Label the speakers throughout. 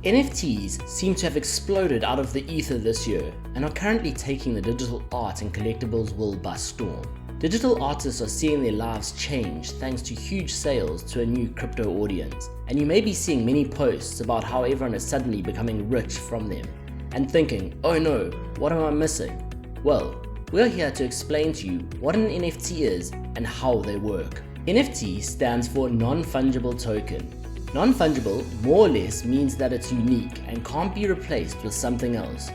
Speaker 1: NFTs seem to have exploded out of the ether this year and are currently taking the digital art and collectibles world by storm. Digital artists are seeing their lives change thanks to huge sales to a new crypto audience, and you may be seeing many posts about how everyone is suddenly becoming rich from them and thinking, oh no, what am I missing? Well, we're here to explain to you what an NFT is and how they work. NFT stands for Non-Fungible Token. Non-fungible more or less means that it's unique and can't be replaced with something else.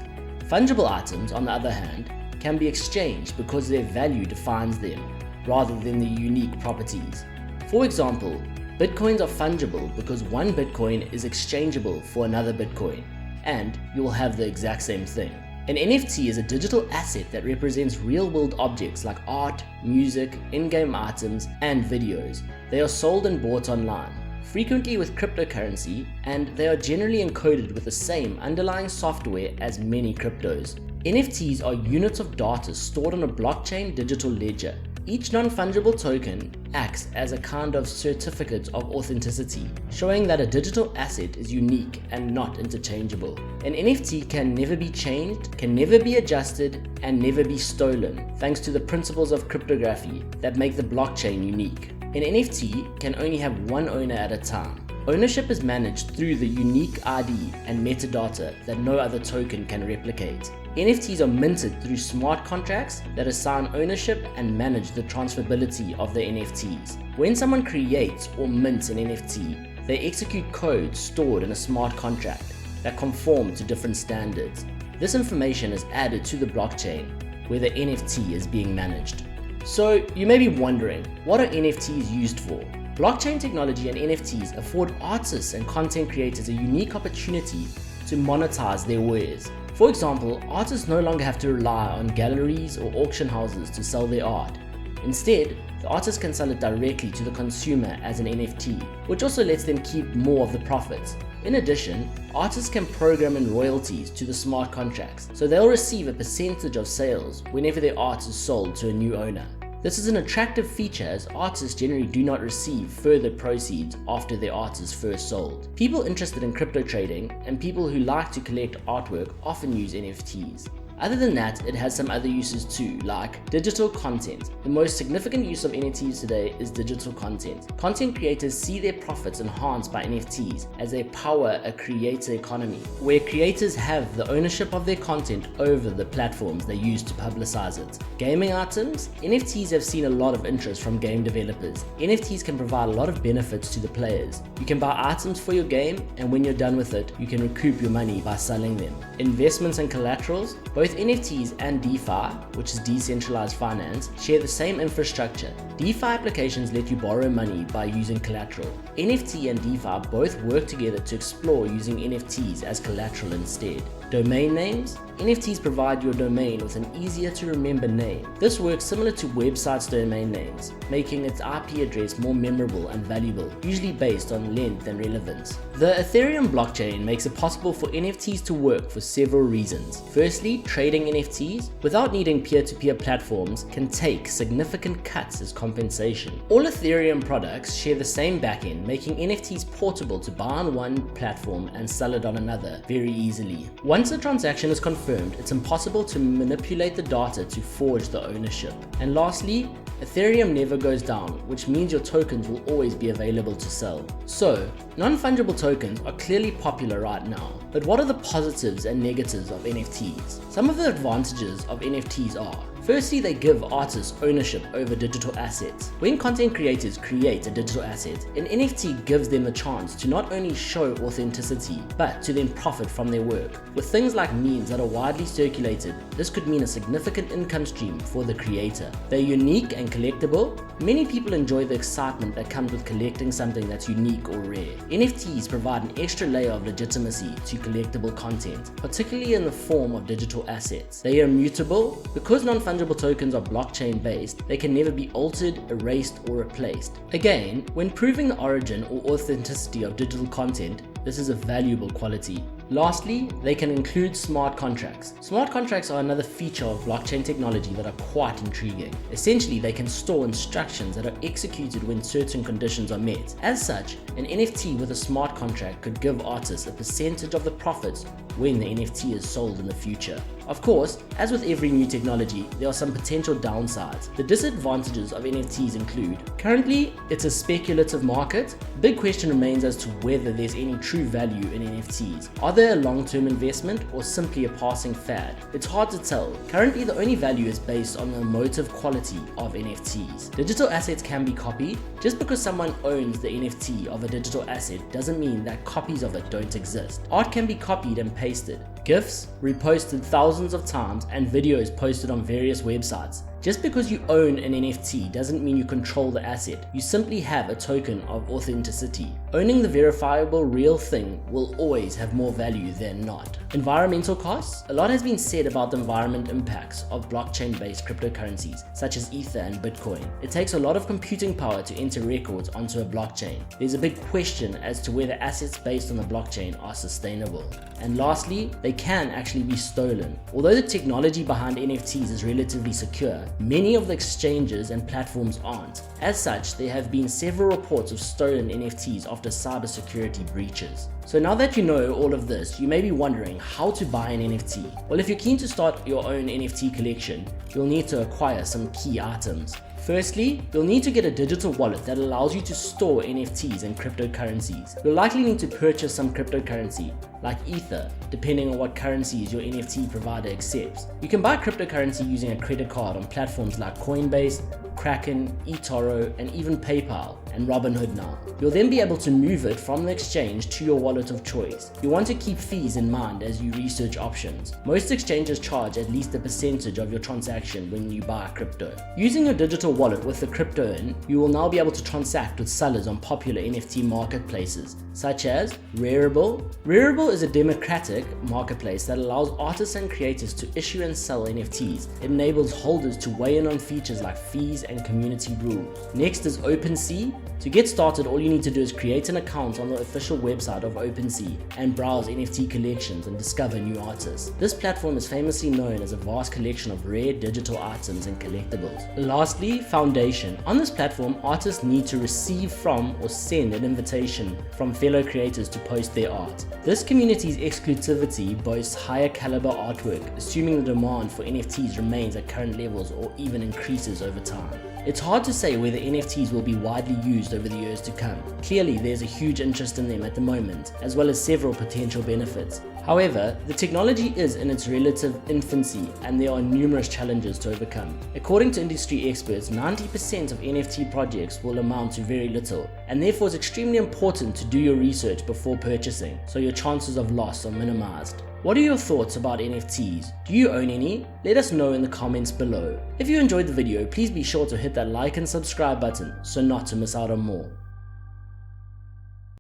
Speaker 1: Fungible items, on the other hand, can be exchanged because their value defines them, rather than their unique properties. For example, Bitcoins are fungible because one Bitcoin is exchangeable for another Bitcoin, and you will have the exact same thing. An NFT is a digital asset that represents real-world objects like art, music, in-game items, and videos. They are sold and bought online, frequently with cryptocurrency, and they are generally encoded with the same underlying software as many cryptos. NFTs are units of data stored on a blockchain digital ledger. Each non-fungible token acts as a kind of certificate of authenticity, showing that a digital asset is unique and not interchangeable. An NFT can never be changed, can never be adjusted, and never be stolen, thanks to the principles of cryptography that make the blockchain unique. An NFT can only have one owner at a time. Ownership is managed through the unique ID and metadata that no other token can replicate. NFTs are minted through smart contracts that assign ownership and manage the transferability of the NFTs. When someone creates or mints an NFT, they execute code stored in a smart contract that conform to different standards. This information is added to the blockchain where the NFT is being managed. So you may be wondering, what are NFTs used for? Blockchain technology and NFTs afford artists and content creators a unique opportunity to monetize their wares. For example, artists no longer have to rely on galleries or auction houses to sell their art. Instead, the artist can sell it directly to the consumer as an NFT, which also lets them keep more of the profits. In addition, artists can program in royalties to the smart contracts, so they'll receive a percentage of sales whenever their art is sold to a new owner. This is an attractive feature as artists generally do not receive further proceeds after their art is first sold. People interested in crypto trading and people who like to collect artwork often use NFTs. Other than that, it has some other uses too, like digital content. The most significant use of NFTs today is digital content. Content creators see their profits enhanced by NFTs as they power a creator economy, where creators have the ownership of their content over the platforms they use to publicize it. Gaming items, NFTs have seen a lot of interest from game developers. NFTs can provide a lot of benefits to the players. You can buy items for your game, and when you're done with it, you can recoup your money by selling them. Investments and collaterals, both NFTs and DeFi, which is decentralized finance, share the same infrastructure. DeFi applications let you borrow money by using collateral. NFT and DeFi both work together to explore using NFTs as collateral instead. Domain names? NFTs provide your domain with an easier to remember name. This works similar to websites' domain names, making its IP address more memorable and valuable, usually based on length and relevance. The Ethereum blockchain makes it possible for NFTs to work for several reasons. Firstly, trading NFTs without needing peer-to-peer platforms can take significant cuts as compensation. All Ethereum products share the same backend, making NFTs portable to buy on one platform and sell it on another very easily. Once a transaction is confirmed, it's impossible to manipulate the data to forge the ownership. And lastly, Ethereum never goes down, which means your tokens will always be available to sell. So, non-fungible tokens are clearly popular right now, but what are the positives and negatives of NFTs? Some of the advantages of NFTs are: firstly, they give artists ownership over digital assets. When content creators create a digital asset, an NFT gives them the chance to not only show authenticity, but to then profit from their work. With things like memes that are widely circulated, this could mean a significant income stream for the creator. They're unique and collectible. Many people enjoy the excitement that comes with collecting something that's unique or rare. NFTs provide an extra layer of legitimacy to collectible content, particularly in the form of digital assets. They are immutable. Because non-fungible tokens are blockchain based, they can never be altered, erased, or replaced. Again, when proving the origin or authenticity of digital content, this is a valuable quality. Lastly, they can include smart contracts. Smart contracts are another feature of blockchain technology that are quite intriguing. Essentially, they can store instructions that are executed when certain conditions are met. As such, an NFT with a smart contract could give artists a percentage of the profits when the NFT is sold in the future. Of course, as with every new technology, there are some potential downsides. The disadvantages of NFTs include, currently, it's a speculative market. The big question remains as to whether there's any true value in NFTs. Are they a long-term investment or simply a passing fad? It's hard to tell. Currently, the only value is based on the emotive quality of NFTs. Digital assets can be copied. Just because someone owns the NFT of a digital asset doesn't mean that copies of it don't exist. Art can be copied and pasted. GIFs reposted thousands of times and videos posted on various websites. Just because you own an NFT doesn't mean you control the asset. You simply have a token of authenticity. Owning the verifiable real thing will always have more value than not. Environmental costs. A lot has been said about the environment impacts of blockchain-based cryptocurrencies such as Ether and Bitcoin. It takes a lot of computing power to enter records onto a blockchain. There's a big question as to whether assets based on the blockchain are sustainable. And lastly, they can actually be stolen. Although the technology behind NFTs is relatively secure, many of the exchanges and platforms aren't. As such, there have been several reports of stolen NFTs after cybersecurity breaches. So now that you know all of this, you may be wondering how to buy an NFT. Well, if you're keen to start your own NFT collection, you'll need to acquire some key items. Firstly, you'll need to get a digital wallet that allows you to store NFTs and cryptocurrencies. You'll likely need to purchase some cryptocurrency, like Ether, depending on what currencies your NFT provider accepts. You can buy cryptocurrency using a credit card on platforms like Coinbase, Kraken, eToro, and even PayPal and Robinhood now. You'll then be able to move it from the exchange to your wallet of choice. You want to keep fees in mind as you research options. Most exchanges charge at least a percentage of your transaction when you buy crypto. Using your digital wallet with the crypto in, you will now be able to transact with sellers on popular NFT marketplaces such as Rarible. Rarible is a democratic marketplace that allows artists and creators to issue and sell NFTs. It enables holders to weigh in on features like fees and community rules. Next is OpenSea. To get started, all you need to do is create an account on the official website of OpenSea and browse NFT collections and discover new artists. This platform is famously known as a vast collection of rare digital items and collectibles. Lastly, Foundation. On this platform, artists need to receive from or send an invitation from fellow creators to post their art. This community's exclusivity boasts higher caliber artwork, assuming the demand for NFTs remains at current levels or even increases over time. It's hard to say whether NFTs will be widely used over the years to come. Clearly, there's a huge interest in them at the moment, as well as several potential benefits. However, the technology is in its relative infancy and there are numerous challenges to overcome. According to industry experts, 90% of NFT projects will amount to very little, and therefore it's extremely important to do your research before purchasing, so your chances of loss are minimized. What are your thoughts about NFTs? Do you own any? Let us know in the comments below. If you enjoyed the video, please be sure to hit that like and subscribe button so not to miss out on more.